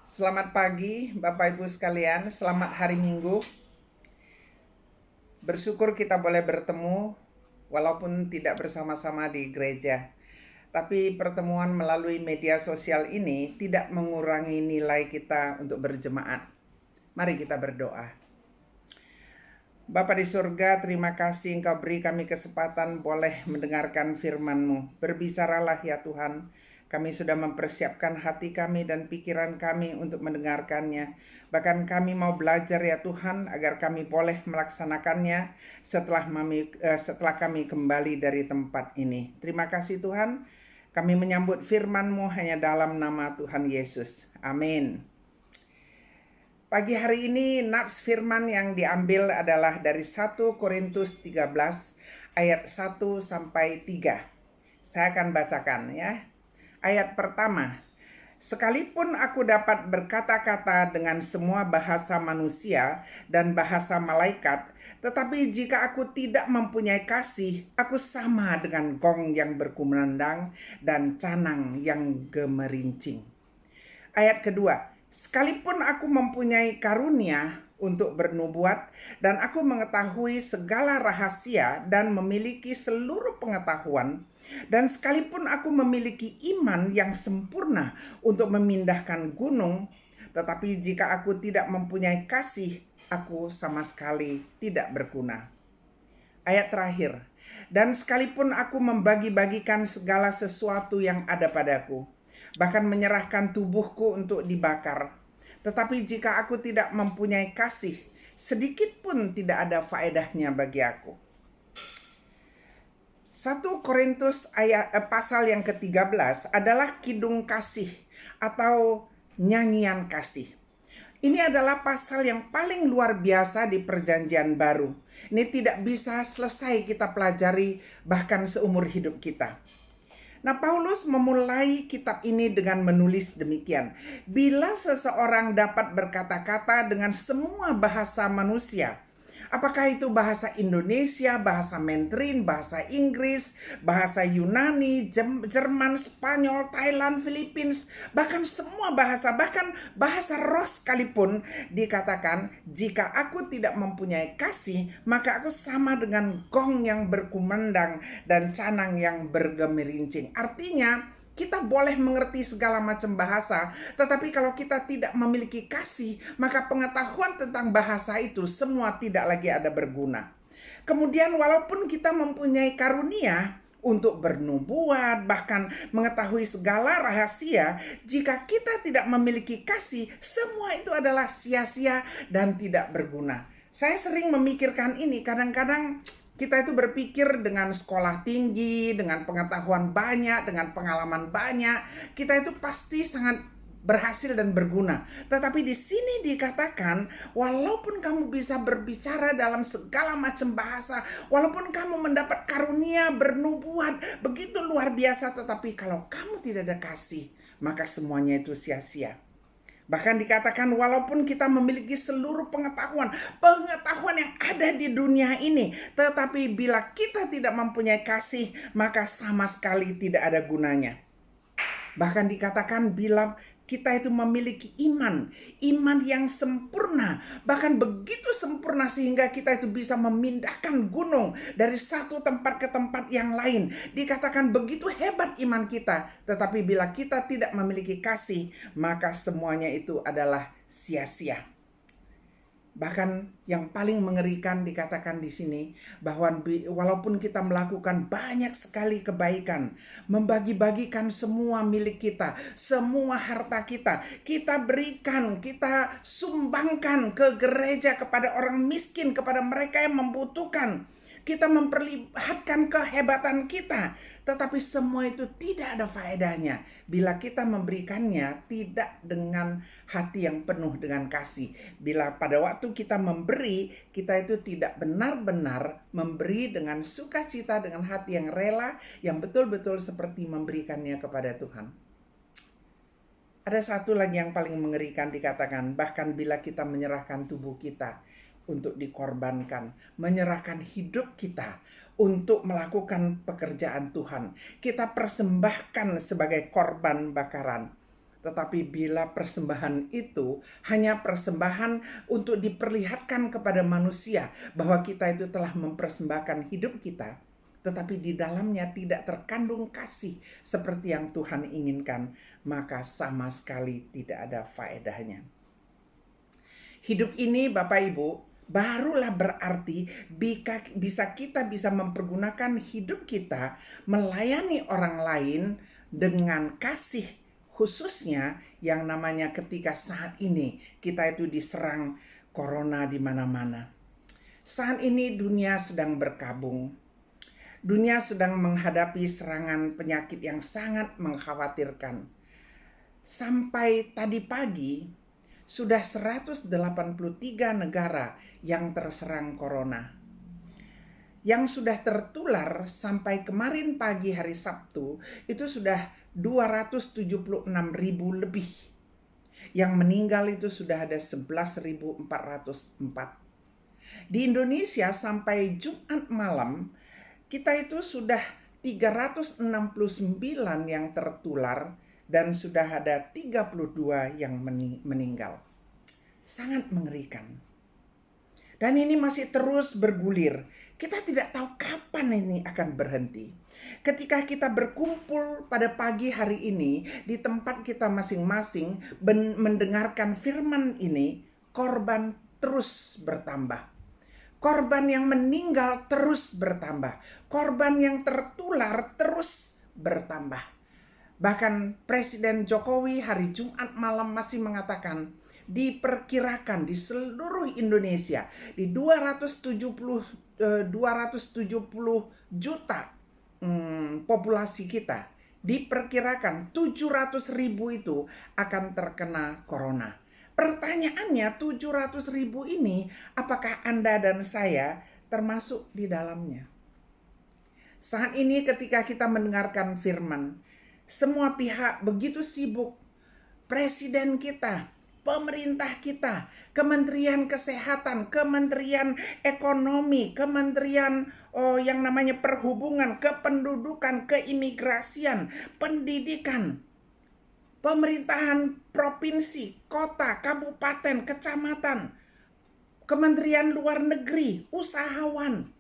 Selamat pagi Bapak Ibu sekalian, selamat hari Minggu. Bersyukur kita boleh bertemu walaupun tidak bersama-sama di gereja. Tapi pertemuan melalui media sosial ini tidak mengurangi nilai kita untuk berjemaat. Mari kita berdoa. Bapa di surga, terima kasih Engkau beri kami kesempatan boleh mendengarkan firman-Mu. Berbicaralah ya Tuhan. Kami sudah mempersiapkan hati kami dan pikiran kami untuk mendengarkannya. Bahkan kami mau belajar ya Tuhan agar kami boleh melaksanakannya setelah kami kembali dari tempat ini. Terima kasih Tuhan. Kami menyambut firman-Mu hanya dalam nama Tuhan Yesus. Amin. Pagi hari ini nats firman yang diambil adalah dari 1 Korintus 13 ayat 1 sampai 3. Saya akan bacakan ya. Ayat pertama. Sekalipun aku dapat berkata-kata dengan semua bahasa manusia dan bahasa malaikat, tetapi jika aku tidak mempunyai kasih, aku sama dengan gong yang berkumandang dan canang yang gemerincing. Ayat kedua. Sekalipun aku mempunyai karunia untuk bernubuat dan aku mengetahui segala rahasia dan memiliki seluruh pengetahuan, dan sekalipun aku memiliki iman yang sempurna untuk memindahkan gunung, tetapi jika aku tidak mempunyai kasih, aku sama sekali tidak berguna. Ayat terakhir. Dan sekalipun aku membagi-bagikan segala sesuatu yang ada padaku, bahkan menyerahkan tubuhku untuk dibakar, tetapi jika aku tidak mempunyai kasih, sedikit pun tidak ada faedahnya bagi aku. 1 Korintus pasal yang ke-13 adalah kidung kasih atau nyanyian kasih. Ini adalah pasal yang paling luar biasa di Perjanjian Baru. Ini tidak bisa selesai kita pelajari bahkan seumur hidup kita. Nah, Paulus memulai kitab ini dengan menulis demikian. Bila seseorang dapat berkata-kata dengan semua bahasa manusia, apakah itu bahasa Indonesia, bahasa Mandarin, bahasa Inggris, bahasa Yunani, Jerman, Spanyol, Thailand, Philippines, bahkan semua bahasa, bahkan bahasa roh sekalipun, dikatakan, jika aku tidak mempunyai kasih, maka aku sama dengan gong yang berkumandang dan canang yang bergemerincing. Artinya, kita boleh mengerti segala macam bahasa, tetapi kalau kita tidak memiliki kasih, maka pengetahuan tentang bahasa itu semua tidak lagi ada berguna. Kemudian walaupun kita mempunyai karunia untuk bernubuat, bahkan mengetahui segala rahasia, jika kita tidak memiliki kasih, semua itu adalah sia-sia dan tidak berguna. Saya sering memikirkan ini, kadang-kadang kita itu berpikir dengan sekolah tinggi, dengan pengetahuan banyak, dengan pengalaman banyak, kita itu pasti sangat berhasil dan berguna. Tetapi di sini dikatakan, walaupun kamu bisa berbicara dalam segala macam bahasa, walaupun kamu mendapat karunia bernubuat begitu luar biasa, tetapi kalau kamu tidak ada kasih, maka semuanya itu sia-sia. Bahkan dikatakan walaupun kita memiliki seluruh pengetahuan yang ada di dunia ini, tetapi bila kita tidak mempunyai kasih, maka sama sekali tidak ada gunanya. Bahkan dikatakan bila kita itu memiliki iman yang sempurna, bahkan begitu sempurna sehingga kita itu bisa memindahkan gunung dari satu tempat ke tempat yang lain. Dikatakan begitu hebat iman kita, tetapi bila kita tidak memiliki kasih, maka semuanya itu adalah sia-sia. Bahkan yang paling mengerikan dikatakan di sini bahwa walaupun kita melakukan banyak sekali kebaikan, membagi-bagikan semua milik kita, semua harta kita, kita berikan, kita sumbangkan ke gereja, kepada orang miskin, kepada mereka yang membutuhkan, kita memperlihatkan kehebatan kita, tetapi semua itu tidak ada faedahnya bila kita memberikannya tidak dengan hati yang penuh dengan kasih. Bila pada waktu kita memberi, kita itu tidak benar-benar memberi dengan sukacita, dengan hati yang rela, yang betul-betul seperti memberikannya kepada Tuhan. Ada satu lagi yang paling mengerikan dikatakan, bahkan bila kita menyerahkan tubuh kita untuk dikorbankan, menyerahkan hidup kita untuk melakukan pekerjaan Tuhan, kita persembahkan sebagai korban bakaran. Tetapi bila persembahan itu hanya persembahan untuk diperlihatkan kepada manusia bahwa kita itu telah mempersembahkan hidup kita, tetapi di dalamnya tidak terkandung kasih seperti yang Tuhan inginkan, maka sama sekali tidak ada faedahnya. Hidup ini Bapak Ibu barulah berarti bisa kita bisa mempergunakan hidup kita melayani orang lain dengan kasih, khususnya yang namanya ketika saat ini kita itu diserang corona di mana-mana. Saat ini dunia sedang berkabung. Dunia sedang menghadapi serangan penyakit yang sangat mengkhawatirkan. Sampai tadi pagi sudah 183 negara yang terserang corona. Yang sudah tertular sampai kemarin pagi hari Sabtu itu sudah 276.000 lebih. Yang meninggal itu sudah ada 11.404. Di Indonesia sampai Jumat malam kita itu sudah 369 yang tertular dan sudah ada 32 yang meninggal. Sangat mengerikan. Dan ini masih terus bergulir. Kita tidak tahu kapan ini akan berhenti. Ketika kita berkumpul pada pagi hari ini di tempat kita masing-masing mendengarkan firman ini, korban terus bertambah. Korban yang meninggal terus bertambah. Korban yang tertular terus bertambah. Bahkan Presiden Jokowi hari Jumat malam masih mengatakan diperkirakan di seluruh Indonesia di 270 juta populasi kita, diperkirakan 700.000 itu akan terkena corona. Pertanyaannya 700.000 ini apakah Anda dan saya termasuk di dalamnya? Saat ini ketika kita mendengarkan firman, semua pihak begitu sibuk. Presiden kita, pemerintah kita, Kementerian Kesehatan, Kementerian Ekonomi, Kementerian yang namanya Perhubungan, Kependudukan, Keimigrasian, Pendidikan, pemerintahan provinsi, kota, kabupaten, kecamatan, Kementerian Luar Negeri, usahawan,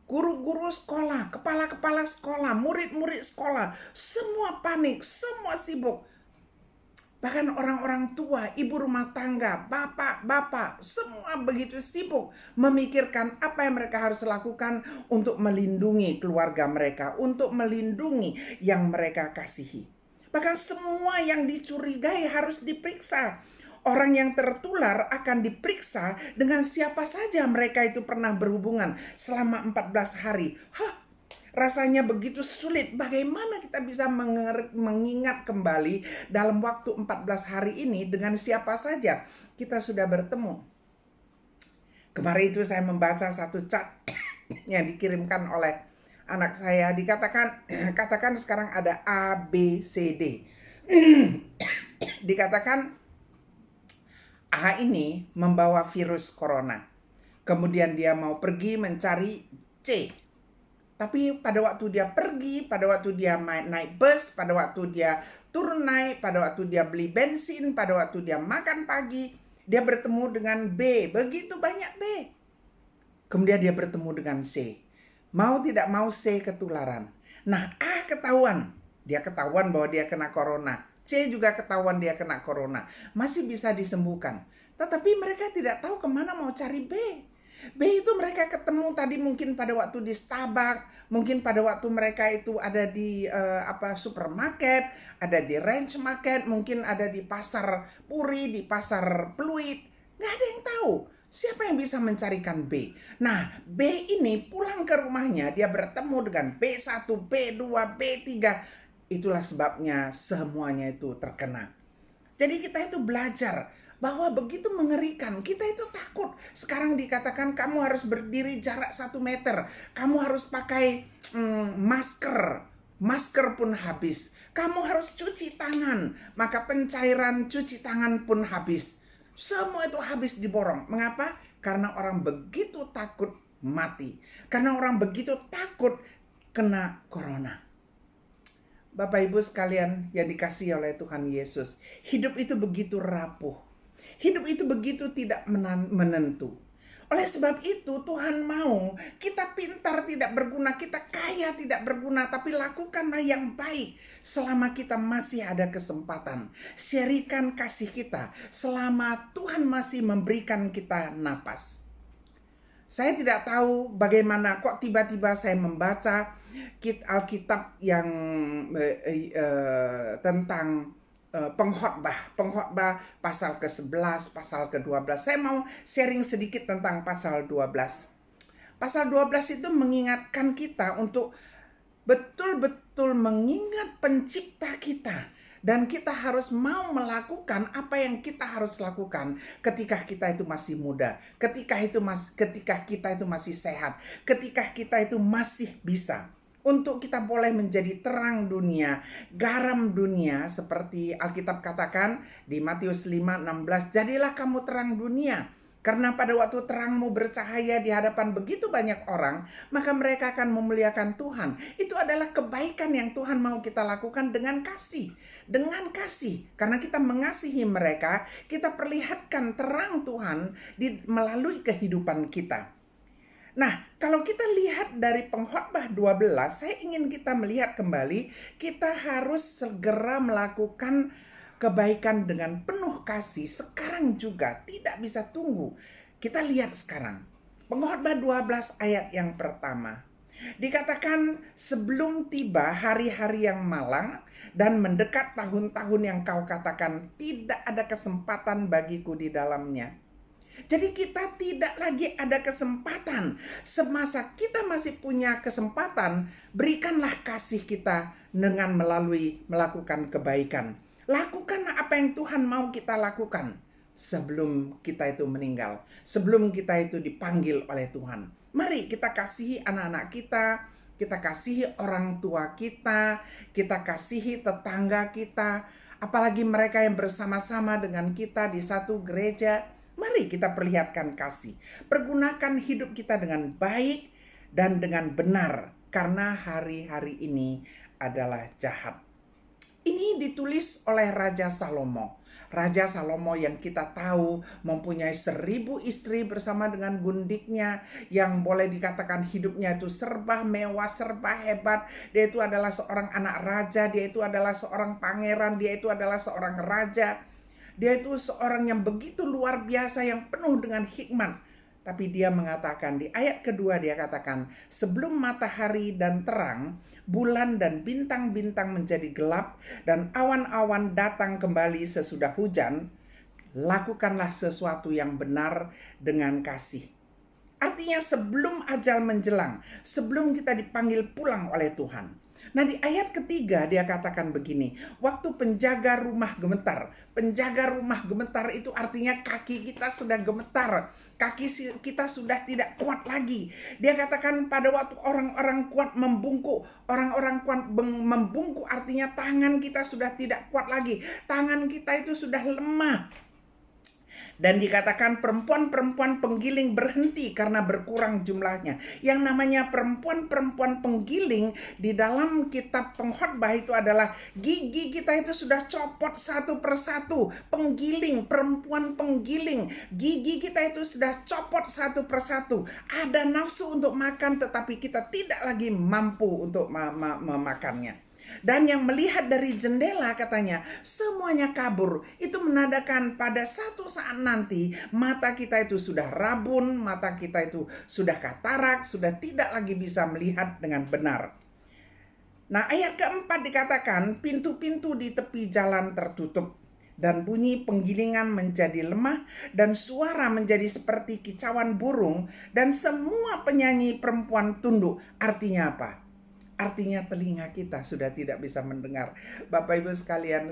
guru-guru sekolah, kepala-kepala sekolah, murid-murid sekolah, semua panik, semua sibuk. Bahkan orang-orang tua, ibu rumah tangga, bapak-bapak, semua begitu sibuk memikirkan apa yang mereka harus lakukan untuk melindungi keluarga mereka, untuk melindungi yang mereka kasihi. Bahkan semua yang dicurigai harus diperiksa. Orang yang tertular akan diperiksa dengan siapa saja mereka itu pernah berhubungan selama 14 hari. Rasanya begitu sulit. Bagaimana kita bisa mengingat kembali dalam waktu 14 hari ini dengan siapa saja kita sudah bertemu. Kemarin itu saya membaca satu chat yang dikirimkan oleh anak saya, katakan sekarang ada A, B, C, D. Dikatakan A ini membawa virus corona. Kemudian dia mau pergi mencari C. Tapi pada waktu dia pergi, pada waktu dia naik bus, pada waktu dia turun naik, pada waktu dia beli bensin, pada waktu dia makan pagi, dia bertemu dengan B. Begitu banyak B. Kemudian dia bertemu dengan C. Mau tidak mau C ketularan. Nah, A ketahuan. Dia ketahuan bahwa dia kena corona. C juga ketahuan dia kena corona. Masih bisa disembuhkan. Tetapi mereka tidak tahu kemana mau cari B. B itu mereka ketemu tadi mungkin pada waktu di Starbucks, mungkin pada waktu mereka itu ada di supermarket, ada di ranch market, mungkin ada di pasar Puri, di pasar Pluit. Nggak ada yang tahu. Siapa yang bisa mencarikan B? Nah, B ini pulang ke rumahnya, dia bertemu dengan B1, B2, B3. Itulah sebabnya semuanya itu terkena. Jadi kita itu belajar bahwa begitu mengerikan, kita itu takut. Sekarang dikatakan kamu harus berdiri jarak 1 meter. Kamu harus pakai masker. Masker pun habis. Kamu harus cuci tangan. Maka pencairan cuci tangan pun habis. Semua itu habis diborong. Mengapa? Karena orang begitu takut mati. Karena orang begitu takut kena corona. Bapak Ibu sekalian yang dikasihi oleh Tuhan Yesus, hidup itu begitu rapuh. Hidup itu begitu tidak menentu. Oleh sebab itu Tuhan mau kita pintar tidak berguna, kita kaya tidak berguna, tapi lakukanlah yang baik selama kita masih ada kesempatan. Sharingkan kasih kita selama Tuhan masih memberikan kita napas. Saya tidak tahu bagaimana kok tiba-tiba saya membaca Alkitab yang tentang pengkhotbah pasal ke-11, pasal ke-12. Saya mau sharing sedikit tentang pasal 12. Pasal 12 itu mengingatkan kita untuk betul-betul mengingat pencipta kita. Dan kita harus mau melakukan apa yang kita harus lakukan ketika kita itu masih muda, ketika kita itu masih sehat, ketika kita itu masih bisa. Untuk kita boleh menjadi terang dunia, garam dunia, seperti Alkitab katakan di Matius 5:16, jadilah kamu terang dunia. Karena pada waktu terangmu bercahaya di hadapan begitu banyak orang, maka mereka akan memuliakan Tuhan. Itu adalah kebaikan yang Tuhan mau kita lakukan dengan kasih. Dengan kasih, karena kita mengasihi mereka, kita perlihatkan terang Tuhan melalui kehidupan kita. Nah, kalau kita lihat dari pengkhotbah 12, saya ingin kita melihat kembali, kita harus segera melakukan kebaikan dengan penuh kasih sekarang juga, tidak bisa tunggu. Kita lihat sekarang. Pengkhotbah 12 ayat yang pertama. Dikatakan sebelum tiba hari-hari yang malang dan mendekat tahun-tahun yang kau katakan tidak ada kesempatan bagiku di dalamnya. Jadi kita tidak lagi ada kesempatan. Semasa kita masih punya kesempatan, berikanlah kasih kita dengan melakukan kebaikan. Lakukanlah apa yang Tuhan mau kita lakukan sebelum kita itu meninggal, sebelum kita itu dipanggil oleh Tuhan. Mari kita kasihi anak-anak kita kasihi orang tua kita kasihi tetangga kita, apalagi mereka yang bersama-sama dengan kita di satu gereja. Mari kita perlihatkan kasih. Pergunakan hidup kita dengan baik dan dengan benar, karena hari-hari ini adalah jahat. Ini ditulis oleh Raja Salomo. Raja Salomo yang kita tahu mempunyai 1000 istri bersama dengan gundiknya, yang boleh dikatakan hidupnya itu serba mewah, serba hebat. Dia itu adalah seorang anak raja, dia itu adalah seorang pangeran, dia itu adalah seorang raja. Dia itu seorang yang begitu luar biasa, yang penuh dengan hikmat. Tapi dia mengatakan di ayat kedua, dia katakan, sebelum matahari dan terang, bulan dan bintang-bintang menjadi gelap, dan awan-awan datang kembali sesudah hujan, lakukanlah sesuatu yang benar dengan kasih. Artinya sebelum ajal menjelang, sebelum kita dipanggil pulang oleh Tuhan. Nah, di ayat ketiga dia katakan begini, waktu penjaga rumah gemetar. Penjaga rumah gemetar itu artinya kaki kita sudah gemetar, kaki kita sudah tidak kuat lagi. Dia katakan pada waktu orang-orang kuat membungkuk, orang-orang kuat membungkuk artinya tangan kita sudah tidak kuat lagi, tangan kita itu sudah lemah. Dan dikatakan perempuan-perempuan penggiling berhenti karena berkurang jumlahnya. Yang namanya perempuan-perempuan penggiling di dalam kitab pengkhotbah itu adalah gigi kita itu sudah copot satu persatu. Penggiling, perempuan penggiling, gigi kita itu sudah copot satu persatu. Ada nafsu untuk makan tetapi kita tidak lagi mampu untuk memakannya. Dan yang melihat dari jendela katanya semuanya kabur. Itu menandakan pada satu saat nanti mata kita itu sudah rabun, mata kita itu sudah katarak, sudah tidak lagi bisa melihat dengan benar. Nah, ayat keempat dikatakan pintu-pintu di tepi jalan tertutup, dan bunyi penggilingan menjadi lemah, dan suara menjadi seperti kicauan burung, dan semua penyanyi perempuan tunduk. Artinya apa? Artinya telinga kita sudah tidak bisa mendengar. Bapak Ibu sekalian,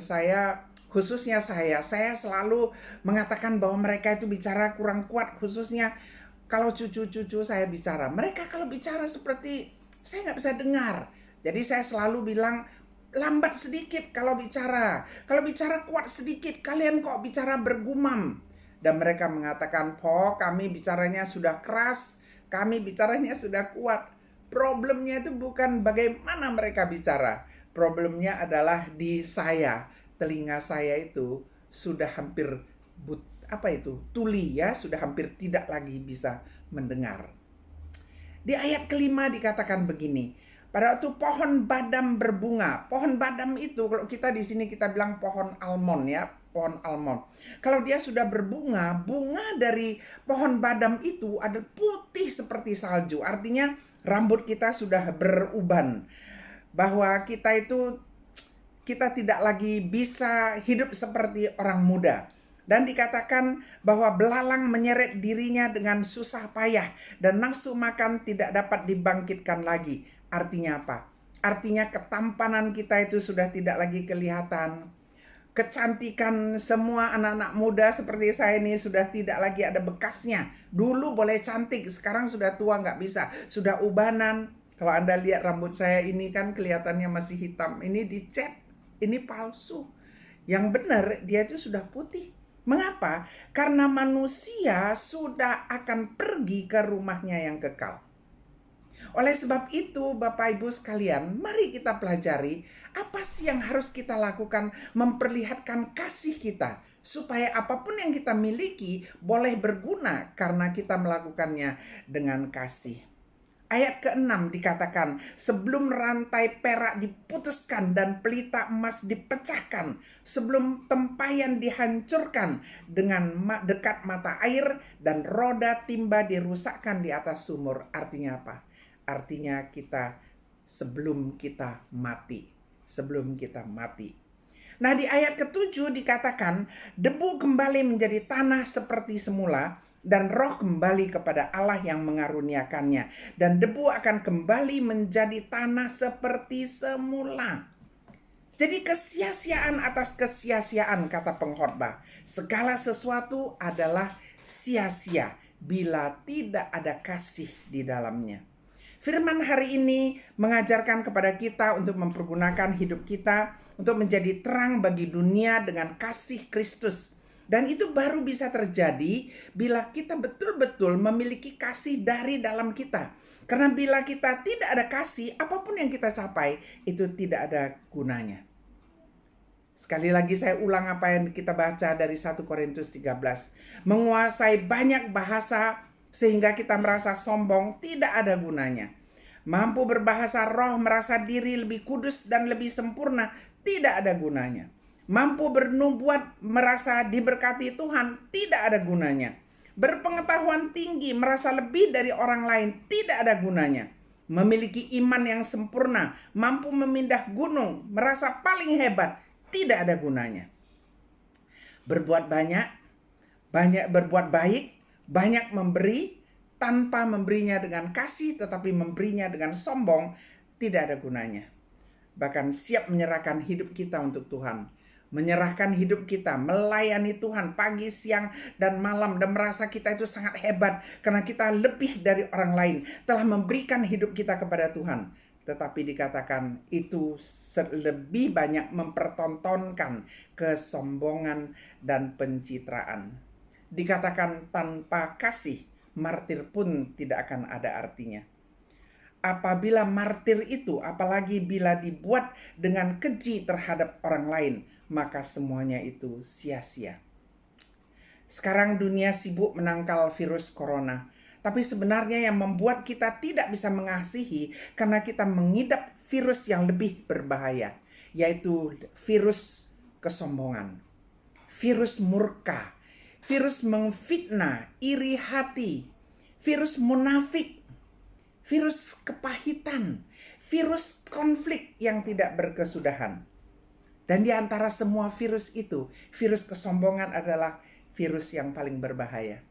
khususnya saya selalu mengatakan bahwa mereka itu bicara kurang kuat, khususnya kalau cucu-cucu saya bicara. Mereka kalau bicara seperti saya nggak bisa dengar. Jadi saya selalu bilang, lambat sedikit kalau bicara. Kalau bicara kuat sedikit, kalian kok bicara bergumam. Dan mereka mengatakan, "Po, kami bicaranya sudah keras, kami bicaranya sudah kuat." Problemnya itu bukan bagaimana mereka bicara. Problemnya adalah di saya, telinga saya itu sudah hampir tuli ya, sudah hampir tidak lagi bisa mendengar. Di ayat kelima dikatakan begini, pada waktu pohon badam berbunga, pohon badam itu kalau kita di sini kita bilang pohon almond ya, pohon almond. Kalau dia sudah berbunga, bunga dari pohon badam itu ada putih seperti salju. Artinya rambut kita sudah beruban. Bahwa kita tidak lagi bisa hidup seperti orang muda. Dan dikatakan bahwa belalang menyeret dirinya dengan susah payah dan nafsu makan tidak dapat dibangkitkan lagi. Artinya apa? Artinya ketampanan kita itu sudah tidak lagi kelihatan. Kecantikan semua anak-anak muda seperti saya ini sudah tidak lagi ada bekasnya. Dulu boleh cantik, sekarang sudah tua nggak bisa. Sudah ubanan. Kalau Anda lihat rambut saya ini kan kelihatannya masih hitam. Ini dicat, ini palsu. Yang benar dia itu sudah putih. Mengapa? Karena manusia sudah akan pergi ke rumahnya yang kekal. Oleh sebab itu, Bapak Ibu sekalian, mari kita pelajari apa sih yang harus kita lakukan memperlihatkan kasih kita. Supaya apapun yang kita miliki boleh berguna karena kita melakukannya dengan kasih. Ayat ke-6 dikatakan, sebelum rantai perak diputuskan dan pelita emas dipecahkan, sebelum tempayan dihancurkan dengan dekat mata air dan roda timba dirusakkan di atas sumur. Artinya apa? Artinya sebelum kita mati. Sebelum kita mati. Nah, di ayat ke-7 dikatakan, debu kembali menjadi tanah seperti semula, dan roh kembali kepada Allah yang mengaruniakannya. Dan debu akan kembali menjadi tanah seperti semula. Jadi kesia-siaan atas kesia-siaan, kata pengkhotbah. Segala sesuatu adalah sia-sia bila tidak ada kasih di dalamnya. Firman hari ini mengajarkan kepada kita untuk mempergunakan hidup kita untuk menjadi terang bagi dunia dengan kasih Kristus. Dan itu baru bisa terjadi bila kita betul-betul memiliki kasih dari dalam kita. Karena bila kita tidak ada kasih, apapun yang kita capai itu tidak ada gunanya. Sekali lagi saya ulang apa yang kita baca dari 1 Korintus 13. Menguasai banyak bahasa sehingga kita merasa sombong tidak ada gunanya. Mampu berbahasa roh, merasa diri lebih kudus dan lebih sempurna, tidak ada gunanya. Mampu bernubuat, merasa diberkati Tuhan, tidak ada gunanya. Berpengetahuan tinggi, merasa lebih dari orang lain, tidak ada gunanya. Memiliki iman yang sempurna, mampu memindah gunung, merasa paling hebat, tidak ada gunanya. Berbuat banyak berbuat baik, banyak memberi, tanpa memberinya dengan kasih tetapi memberinya dengan sombong, tidak ada gunanya. Bahkan siap menyerahkan hidup kita untuk Tuhan. Menyerahkan hidup kita, melayani Tuhan pagi, siang, dan malam. Dan merasa kita itu sangat hebat karena kita lebih dari orang lain. Telah memberikan hidup kita kepada Tuhan. Tetapi dikatakan itu lebih banyak mempertontonkan kesombongan dan pencitraan. Dikatakan tanpa kasih, martir pun tidak akan ada artinya. Apabila martir itu, apalagi bila dibuat dengan keji terhadap orang lain, maka semuanya itu sia-sia. Sekarang dunia sibuk menangkal virus corona. Tapi sebenarnya yang membuat kita tidak bisa mengasihi karena kita mengidap virus yang lebih berbahaya, yaitu virus kesombongan, virus murka, virus memfitnah, iri hati, virus munafik, virus kepahitan, virus konflik yang tidak berkesudahan. Dan di antara semua virus itu, virus kesombongan adalah virus yang paling berbahaya.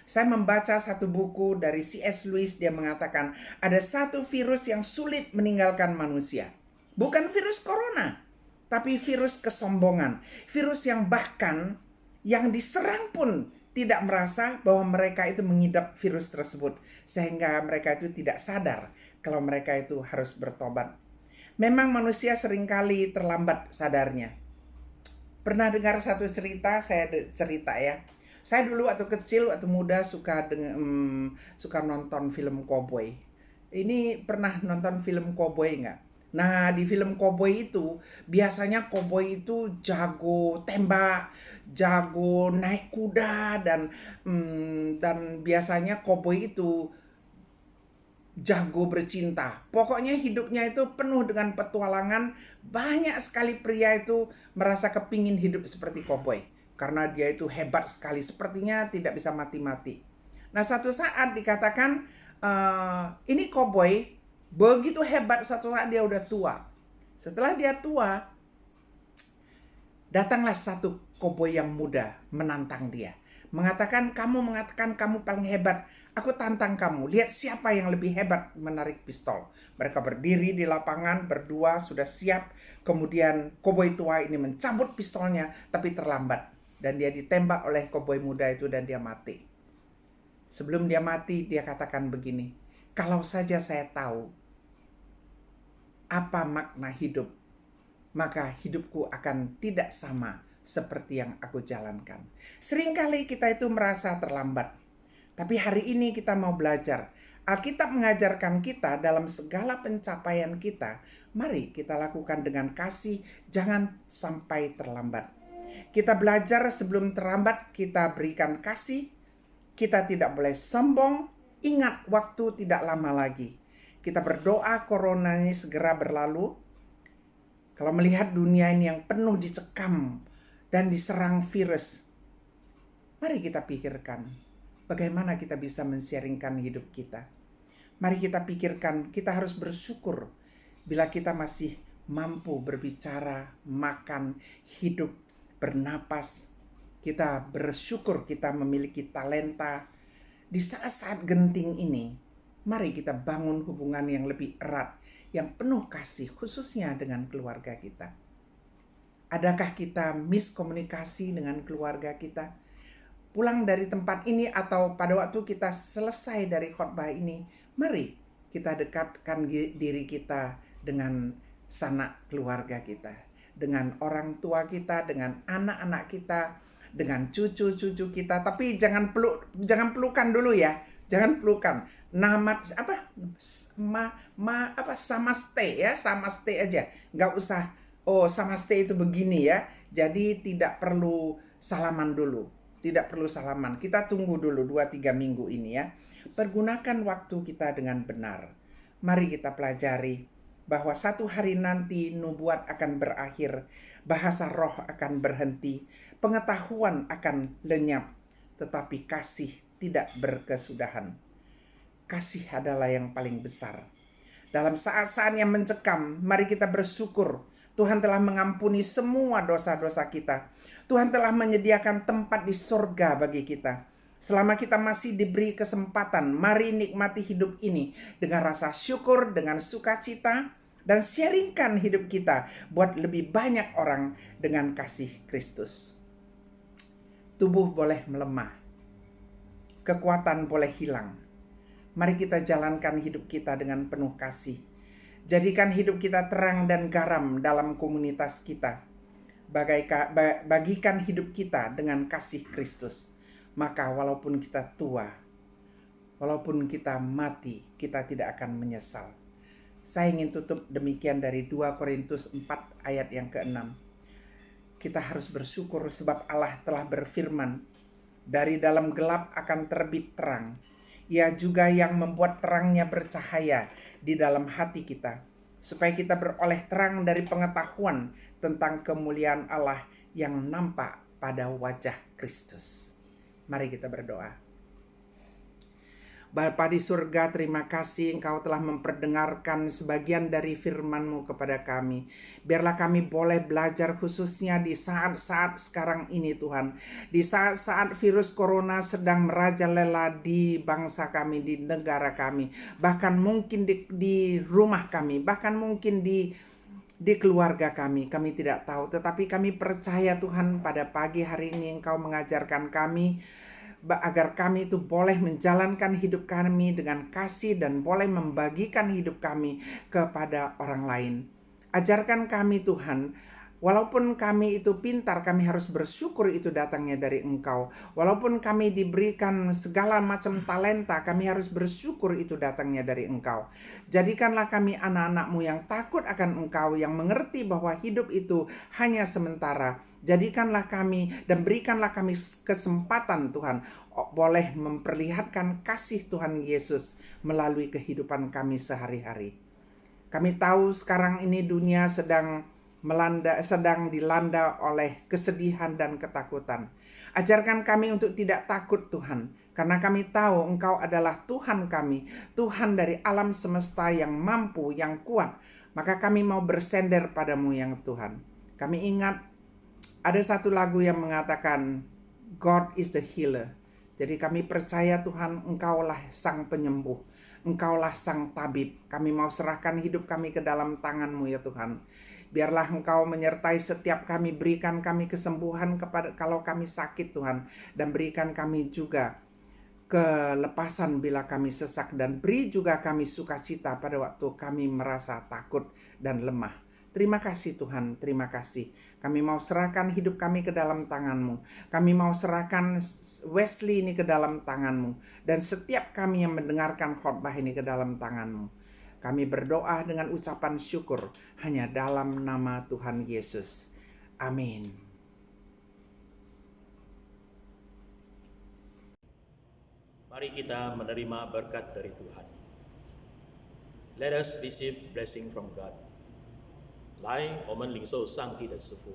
Saya membaca satu buku dari C.S. Lewis, dia mengatakan ada satu virus yang sulit meninggalkan manusia. Bukan virus corona, tapi virus kesombongan. Virus yang bahkan yang diserang pun tidak merasa bahwa mereka itu mengidap virus tersebut. Sehingga mereka itu tidak sadar kalau mereka itu harus bertobat. Memang manusia seringkali terlambat sadarnya. Pernah dengar satu cerita, saya cerita ya. Saya dulu waktu kecil, waktu muda suka nonton film koboi. Ini pernah nonton film koboi nggak? Nah, di film koboi itu biasanya koboi itu jago tembak, jago naik kuda, dan biasanya koboi itu jago bercinta. Pokoknya hidupnya itu penuh dengan petualangan. Banyak sekali pria itu merasa kepingin hidup seperti koboi karena dia itu hebat sekali, sepertinya tidak bisa mati-mati. Nah, satu saat dikatakan ini koboi begitu hebat, satu saat dia udah tua. Setelah dia tua, datanglah satu koboi yang muda menantang dia. Kamu mengatakan kamu paling hebat. Aku tantang kamu. Lihat siapa yang lebih hebat menarik pistol. Mereka berdiri di lapangan berdua sudah siap. Kemudian koboi tua ini mencabut pistolnya tapi terlambat. Dan dia ditembak oleh koboi muda itu dan dia mati. Sebelum dia mati dia katakan begini. Kalau saja saya tahu apa makna hidup, maka hidupku akan tidak sama seperti yang aku jalankan. Seringkali kita itu merasa terlambat. Tapi hari ini kita mau belajar. Alkitab mengajarkan kita dalam segala pencapaian kita, mari kita lakukan dengan kasih, jangan sampai terlambat. Kita belajar sebelum terlambat, kita berikan kasih. Kita tidak boleh sombong. Ingat, waktu tidak lama lagi. Kita berdoa corona ini segera berlalu. Kalau melihat dunia ini yang penuh dicekam dan diserang virus, mari kita pikirkan bagaimana kita bisa men-sharingkan hidup kita. Mari kita pikirkan, kita harus bersyukur bila kita masih mampu berbicara, makan, hidup, bernapas. Kita bersyukur kita memiliki talenta. Di saat-saat genting ini, mari kita bangun hubungan yang lebih erat, yang penuh kasih, khususnya dengan keluarga kita. Adakah kita miskomunikasi dengan keluarga kita? Pulang dari tempat ini atau pada waktu kita selesai dari khotbah ini, mari kita dekatkan diri kita dengan sanak keluarga kita, dengan orang tua kita, dengan anak-anak kita, dengan cucu-cucu kita. Tapi jangan pelukan dulu ya, jangan pelukan. Nama sama stay ya, sama stay aja, nggak usah. Oh, sama stay itu begini ya. Jadi tidak perlu salaman dulu. Tidak perlu salaman. Kita tunggu dulu 2-3 minggu ini ya. Pergunakan waktu kita dengan benar. Mari kita pelajari bahwa satu hari nanti nubuat akan berakhir, bahasa roh akan berhenti, pengetahuan akan lenyap, tetapi kasih tidak berkesudahan. Kasih adalah yang paling besar. Dalam saat-saat yang mencekam, mari kita bersyukur. Tuhan telah mengampuni semua dosa-dosa kita. Tuhan telah menyediakan tempat di surga bagi kita. Selama kita masih diberi kesempatan, mari nikmati hidup ini dengan rasa syukur, dengan sukacita, dan sharingkan hidup kita buat lebih banyak orang dengan kasih Kristus. Tubuh boleh melemah, kekuatan boleh hilang. Mari kita jalankan hidup kita dengan penuh kasih. Jadikan hidup kita terang dan garam dalam komunitas kita. Bagikan hidup kita dengan kasih Kristus. Maka walaupun kita tua, walaupun kita mati, kita tidak akan menyesal. Saya ingin tutup demikian dari 2 Korintus 4 ayat yang ke-6. Kita harus bersyukur sebab Allah telah berfirman, dari dalam gelap akan terbit terang. Ia juga yang membuat terangnya bercahaya di dalam hati kita, supaya kita beroleh terang dari pengetahuan tentang kemuliaan Allah yang nampak pada wajah Kristus. Mari kita berdoa. Bapa di surga, terima kasih Engkau telah memperdengarkan sebagian dari firman-Mu kepada kami. Biarlah kami boleh belajar khususnya di saat-saat sekarang ini Tuhan. Di saat-saat virus corona sedang merajalela di bangsa kami, di negara kami. Bahkan mungkin di rumah kami, bahkan mungkin di keluarga kami tidak tahu. Tetapi kami percaya Tuhan pada pagi hari ini Engkau mengajarkan kami agar kami itu boleh menjalankan hidup kami dengan kasih dan boleh membagikan hidup kami kepada orang lain. Ajarkan kami Tuhan Walaupun kami itu pintar, kami harus bersyukur itu datangnya dari Engkau. Walaupun kami diberikan segala macam talenta, kami harus bersyukur itu datangnya dari Engkau. Jadikanlah kami anak-anak-Mu yang takut akan Engkau, yang mengerti bahwa hidup itu hanya sementara. Jadikanlah kami dan berikanlah kami kesempatan Tuhan, boleh memperlihatkan kasih Tuhan Yesus melalui kehidupan kami sehari-hari. Kami tahu sekarang ini dunia sedang dilanda oleh kesedihan dan ketakutan. Ajarkan kami untuk tidak takut Tuhan, karena kami tahu Engkau adalah Tuhan kami, Tuhan dari alam semesta yang mampu, yang kuat. Maka kami mau bersender padamu yang Tuhan. Kami ingat ada satu lagu yang mengatakan God is the healer. Jadi kami percaya Tuhan, Engkaulah sang penyembuh, Engkaulah sang tabib. Kami mau serahkan hidup kami ke dalam tangan-Mu ya Tuhan. Biarlah Engkau menyertai setiap kami, berikan kami kesembuhan kalau kami sakit Tuhan. Dan berikan kami juga kelepasan bila kami sesak. Dan beri juga kami sukacita pada waktu kami merasa takut dan lemah. Terima kasih Tuhan, terima kasih. Kami mau serahkan hidup kami ke dalam tangan-Mu. Kami mau serahkan Wesley ini ke dalam tangan-Mu. Dan setiap kami yang mendengarkan khotbah ini ke dalam tangan-Mu. Kami berdoa dengan ucapan syukur hanya dalam nama Tuhan Yesus. Amin. Mari kita menerima berkat dari Tuhan. Let us receive blessing from God. 来，我们领受上帝的赐福。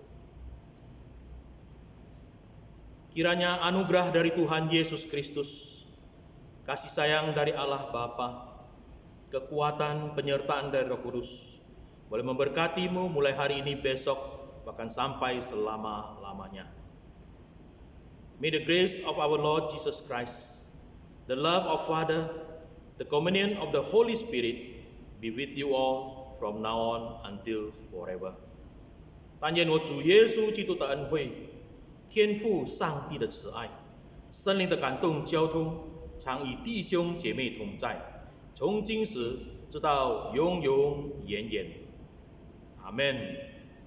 Kiranya anugerah dari Tuhan Yesus Kristus, kasih sayang dari Allah Bapa, kekuatan penyertaan dari Roh Kudus boleh memberkatimu mulai hari ini, besok, bahkan sampai selama-lamanya. May the grace of our Lord Jesus Christ, the love of Father, the communion of the Holy Spirit be with you all from now on until forever. 但愿我主耶稣基督的恩惠、天父上帝的慈爱、圣灵的感动交通，常与弟兄姐妹同在，从今时直到永永远远。阿们。